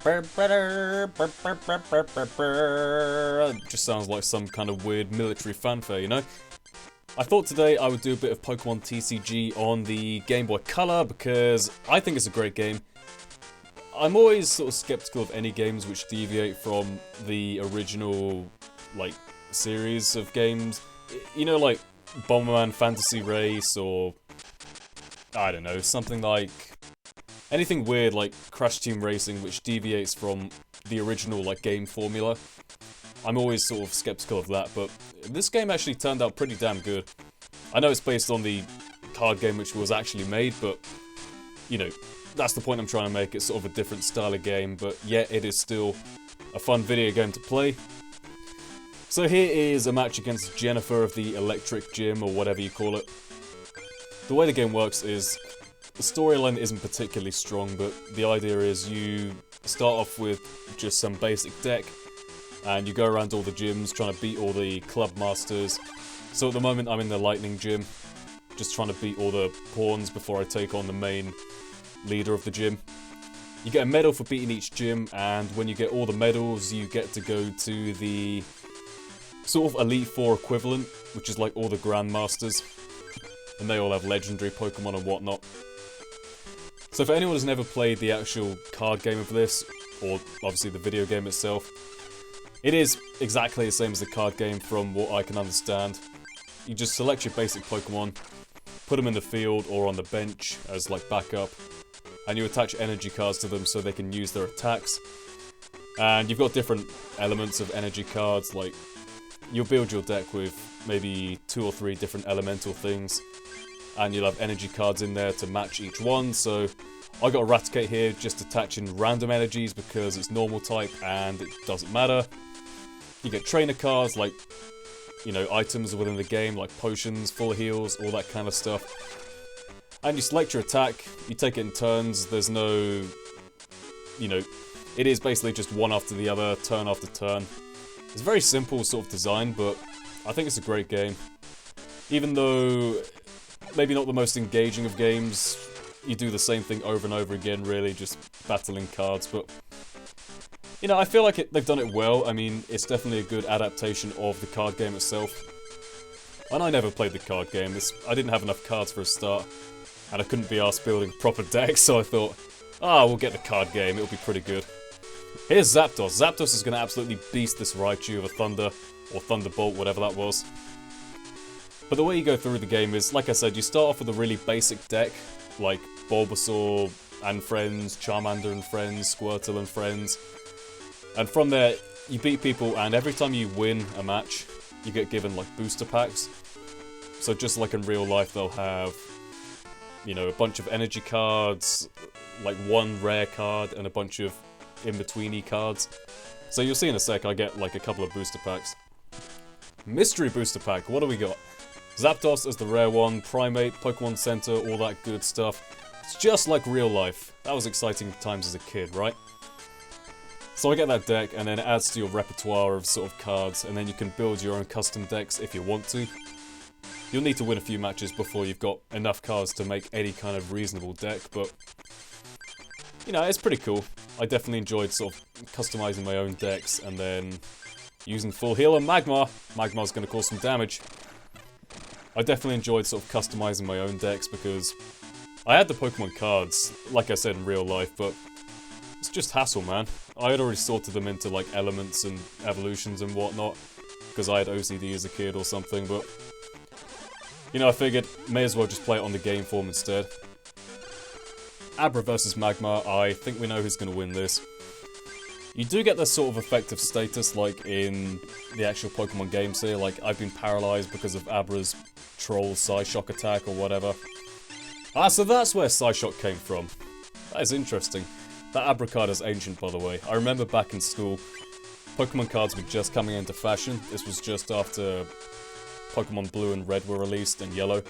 It just sounds like some kind of weird military fanfare, you know? I thought today I would do a bit of Pokemon TCG on the Game Boy Color because I think it's a great game. I'm always sort of skeptical of any games which deviate from the original, like, series of games. You know, like Bomberman Fantasy Race or, I don't know, something like anything weird like Crash Team Racing which deviates from the original, like, game formula. I'm always sort of skeptical of that, but this game actually turned out pretty damn good. I know it's based on the card game which was actually made, but, you know, that's the point I'm trying to make. It's sort of a different style of game, but yet it is still a fun video game to play. So here is a match against Jennifer of the Electric Gym, or whatever you call it. The way the game works is, the storyline isn't particularly strong, but the idea is you start off with just some basic deck, and you go around all the gyms trying to beat all the club masters. So at the moment I'm in the Lightning Gym, just trying to beat all the pawns before I take on the main leader of the gym. You get a medal for beating each gym, and when you get all the medals you get to go to the sort of Elite Four equivalent, which is like all the Grandmasters, and they all have legendary Pokemon and whatnot. So for anyone who's never played the actual card game of this, or obviously the video game itself, it is exactly the same as the card game from what I can understand. You just select your basic Pokemon, put them in the field or on the bench as like backup, and you attach energy cards to them so they can use their attacks. And you've got different elements of energy cards, like you'll build your deck with maybe 2 or 3 different elemental things, and you'll have energy cards in there to match each one. So I got a Raticate here just attaching random energies because it's normal type and it doesn't matter. You get trainer cards, like, you know, items within the game, like potions, full heals, all that kind of stuff. And you select your attack, you take it in turns, there's no, you know, it is basically just one after the other, turn after turn. It's a very simple sort of design, but I think it's a great game. Even though maybe not the most engaging of games, you do the same thing over and over again, really, just battling cards, but you know, I feel like they've done it well. I mean, it's definitely a good adaptation of the card game itself. And I never played the card game. I didn't have enough cards for a start, and I couldn't be arsed building proper decks, so I thought, we'll get the card game, it'll be pretty good. Here's Zapdos. Zapdos is going to absolutely beast this Raichu with a Thunder, or Thunderbolt, whatever that was. But the way you go through the game is, like I said, you start off with a really basic deck, like Bulbasaur and friends, Charmander and friends, Squirtle and friends. And from there, you beat people, and every time you win a match, you get given, like, booster packs. So just like in real life, they'll have, you know, a bunch of energy cards, like one rare card, and a bunch of in-betweeny cards. So you'll see in a sec, I get, like, a couple of booster packs. Mystery booster pack, what do we got? Zapdos as the rare one, Primate, Pokemon Center, all that good stuff. It's just like real life. That was exciting times as a kid, right? So I get that deck, and then it adds to your repertoire of sort of cards, and then you can build your own custom decks if you want to. You'll need to win a few matches before you've got enough cards to make any kind of reasonable deck, but you know, it's pretty cool. I definitely enjoyed sort of customizing my own decks, and then using Full Heal and Magmar. Magmar's going to cause some damage. I definitely enjoyed sort of customizing my own decks because I had the Pokemon cards, like I said in real life, but it's just hassle, man. I had already sorted them into, like, elements and evolutions and whatnot, because I had OCD as a kid or something, but you know, I figured, may as well just play it on the game form instead. Abra versus Magmar, I think we know who's going to win this. You do get this sort of effective status, like in the actual Pokemon games here, like I've been paralyzed because of Abra's Troll Psyshock attack or whatever. So that's where Psyshock came from. That is interesting. That Abra card is ancient, by the way. I remember back in school, Pokemon cards were just coming into fashion. This was just after Pokemon Blue and Red were released, and Yellow.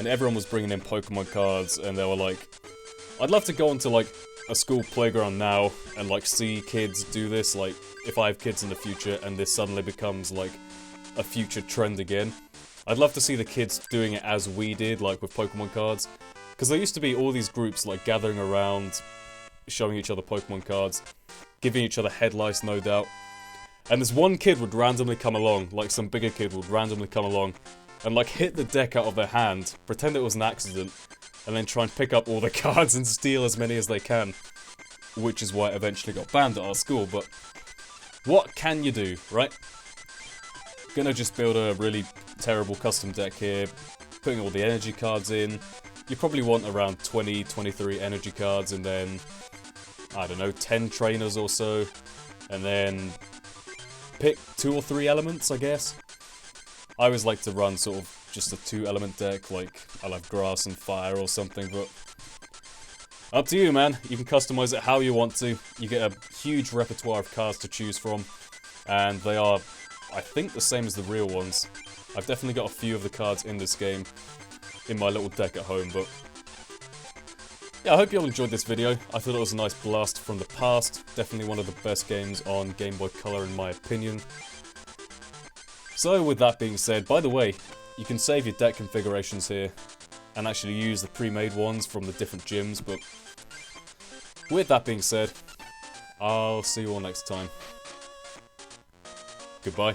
And everyone was bringing in Pokemon cards, and they were like, I'd love to go onto, like, a school playground now and, like, see kids do this. Like, if I have kids in the future and this suddenly becomes, like, a future trend again, I'd love to see the kids doing it as we did, like, with Pokemon cards. Because there used to be all these groups, like, gathering around showing each other Pokemon cards, giving each other head lice, no doubt. And this one kid would randomly come along, like some bigger kid would randomly come along, and like hit the deck out of their hand, pretend it was an accident, and then try and pick up all the cards and steal as many as they can. Which is why it eventually got banned at our school, but what can you do, right? Gonna just build a really terrible custom deck here, putting all the energy cards in. You probably want around 20, 23 energy cards, and then, I don't know, 10 trainers or so, and then pick 2 or 3 elements, I guess. I always like to run sort of just a 2-element deck, like I'll have grass and fire or something, but up to you, man. You can customize it how you want to. You get a huge repertoire of cards to choose from, and they are, I think, the same as the real ones. I've definitely got a few of the cards in this game in my little deck at home, but yeah, I hope you all enjoyed this video. I thought it was a nice blast from the past. Definitely one of the best games on Game Boy Color in my opinion. So with that being said, by the way, you can save your deck configurations here and actually use the pre-made ones from the different gyms, but with that being said, I'll see you all next time. Goodbye.